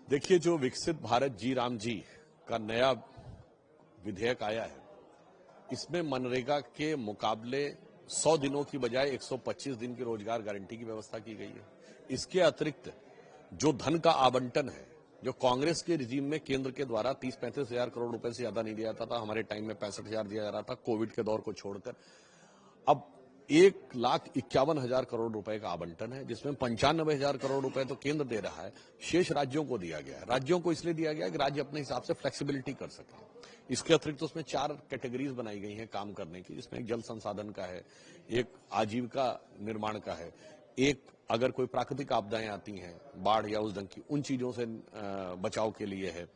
देखिए, जो विकसित भारत जी राम जी का नया विधेयक आया है, इसमें मनरेगा के मुकाबले 100 दिनों की बजाय 125 दिन की रोजगार गारंटी की व्यवस्था की गई है। इसके अतिरिक्त जो धन का आवंटन है, जो कांग्रेस के रिजीम में केंद्र के द्वारा 30-35 हजार करोड़ रुपए से ज्यादा नहीं दिया जाता था, हमारे टाइम में 65,000 दिया जा रहा था कोविड के दौर को छोड़कर, अब 1,51,000 करोड़ रुपए का आवंटन है, जिसमें 95,000 करोड़ रुपए तो केंद्र दे रहा है, शेष राज्यों को दिया गया है। राज्यों को इसलिए दिया गया है कि राज्य अपने हिसाब से फ्लेक्सिबिलिटी कर सके। इसके अतिरिक्त उसमें 4 कैटेगरीज बनाई गई हैं काम करने की, जिसमें एक जल संसाधन का है, एक आजीविका निर्माण का है, एक अगर कोई प्राकृतिक आपदाएं आती हैं, बाढ़ या उस ढंग की, उन चीजों से बचाव के लिए है,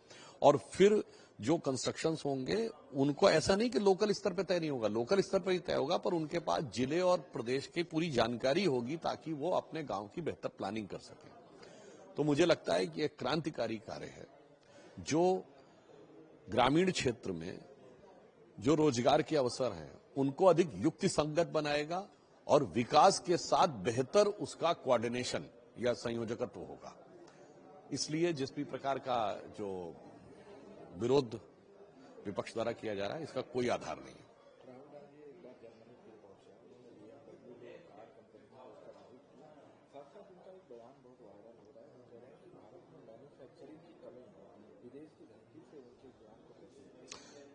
और फिर जो कंस्ट्रक्शंस होंगे उनको ऐसा नहीं कि लोकल स्तर पर तय नहीं होगा, लोकल स्तर पर ही तय होगा, पर उनके पास जिले और प्रदेश की पूरी जानकारी होगी ताकि वो अपने गांव की बेहतर प्लानिंग कर सके। तो मुझे लगता है कि एक क्रांतिकारी कार्य है जो ग्रामीण क्षेत्र में जो रोजगार के अवसर हैं उनको अधिक युक्ति संगत बनाएगा और विकास के साथ बेहतर उसका कोऑर्डिनेशन या संयोजकत्व होगा। इसलिए जिस भी प्रकार का जो विरोध विपक्ष द्वारा किया जा रहा है, इसका कोई आधार नहीं है।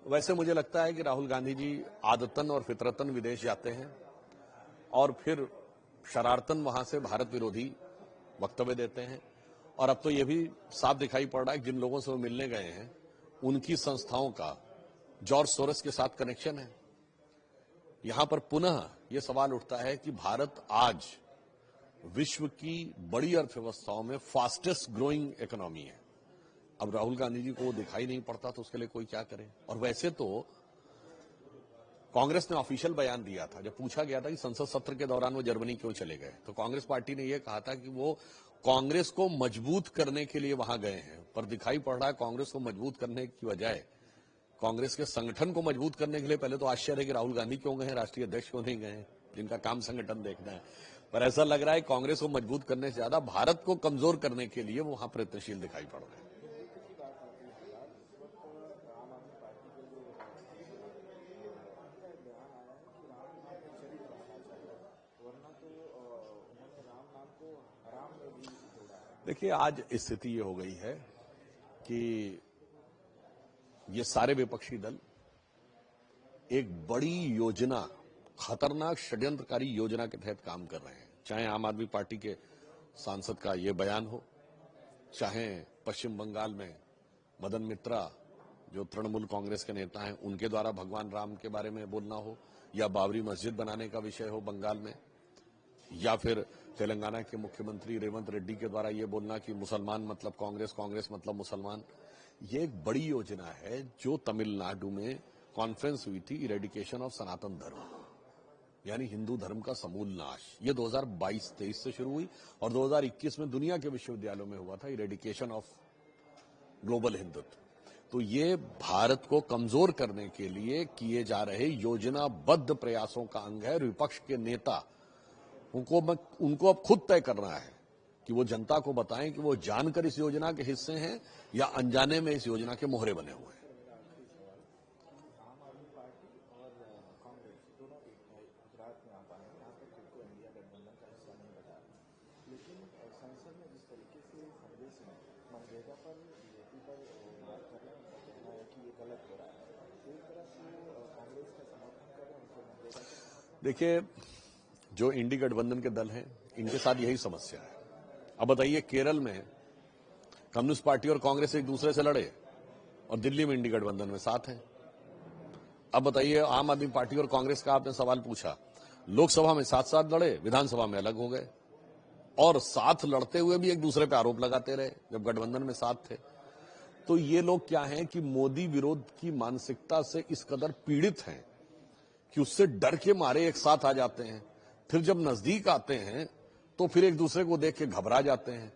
वैसे मुझे लगता है कि राहुल गांधी जी आदतन और फितरतन विदेश जाते हैं और फिर शरारतन वहां से भारत विरोधी वक्तव्य देते हैं, और अब तो ये भी साफ दिखाई पड़ रहा है कि जिन लोगों से वो मिलने गए हैं उनकी संस्थाओं का जॉर्ज सोरस के साथ कनेक्शन है। यहां पर पुनः यह सवाल उठता है कि भारत आज विश्व की बड़ी अर्थव्यवस्थाओं में फास्टेस्ट ग्रोइंग इकोनॉमी है। अब राहुल गांधी जी को वो दिखाई नहीं पड़ता तो उसके लिए कोई क्या करे। और वैसे तो कांग्रेस ने ऑफिशियल बयान दिया था, जब पूछा गया था कि संसद सत्र के दौरान वो जर्मनी क्यों चले गए, तो कांग्रेस पार्टी ने यह कहा था कि वो कांग्रेस को मजबूत करने के लिए वहां गए हैं। पर दिखाई पड़ रहा है कांग्रेस को मजबूत करने की बजाय कांग्रेस के संगठन को मजबूत करने के लिए पहले तो आश्चर्य है कि राहुल गांधी क्यों गए, राष्ट्रीय अध्यक्ष क्यों नहीं गए, जिनका काम संगठन देखना है। पर ऐसा लग रहा है कांग्रेस को मजबूत करने से ज्यादा भारत को कमजोर करने के लिए वो वहां प्रयत्नशील दिखाई पड़ रहे हैं। देखिए, आज स्थिति ये हो गई है कि ये सारे विपक्षी दल एक बड़ी योजना, खतरनाक षड्यंत्रकारी योजना के तहत काम कर रहे हैं। चाहे आम आदमी पार्टी के सांसद का ये बयान हो, चाहे पश्चिम बंगाल में मदन मित्रा जो तृणमूल कांग्रेस के नेता हैं उनके द्वारा भगवान राम के बारे में बोलना हो, या बाबरी मस्जिद बनाने का विषय हो बंगाल में, या फिर तेलंगाना के मुख्यमंत्री रेवंत रेड्डी के द्वारा ये बोलना कि मुसलमान मतलब कांग्रेस, कांग्रेस मतलब मुसलमान। ये एक बड़ी योजना है जो तमिलनाडु में कॉन्फ्रेंस हुई थी, इरेडिकेशन ऑफ सनातन धर्म, यानी हिंदू धर्म का समूल नाश। ये 2022-23 से शुरू हुई और 2021 में दुनिया के विश्वविद्यालयों में हुआ था, इरेडिकेशन ऑफ ग्लोबल हिंदुत्व। तो ये भारत को कमजोर करने के लिए किए जा रहे योजनाबद्ध प्रयासों का अंग है। विपक्ष के नेता उनको अब खुद तय करना है कि वो जनता को बताएं कि वो जानकर इस योजना के हिस्से हैं या अनजाने में इस योजना के मोहरे बने हुए हैं। देखिए, जो इंडी गठबंधन के दल हैं इनके साथ यही समस्या है। अब बताइए, केरल में कम्युनिस्ट पार्टी और कांग्रेस एक दूसरे से लड़े और दिल्ली में इंडी गठबंधन में साथ हैं। अब बताइए, आम आदमी पार्टी और कांग्रेस का आपने सवाल पूछा, लोकसभा में साथ साथ लड़े, विधानसभा में अलग हो गए, और साथ लड़ते हुए भी एक दूसरे पर आरोप लगाते रहे जब गठबंधन में साथ थे। तो ये लोग क्या हैं कि मोदी विरोध की मानसिकता से इस कदर पीड़ित हैं कि उससे डर के मारे एक साथ आ जाते हैं, फिर जब नजदीक आते हैं तो फिर एक दूसरे को देख के घबरा जाते हैं।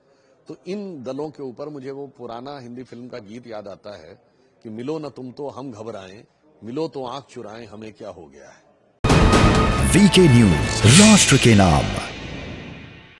तो इन दलों के ऊपर मुझे वो पुराना हिंदी फिल्म का गीत याद आता है कि मिलो न तुम तो हम घबराएं, मिलो तो आंख चुराएं, हमें क्या हो गया है। वीके न्यूज, राष्ट्र के नाम।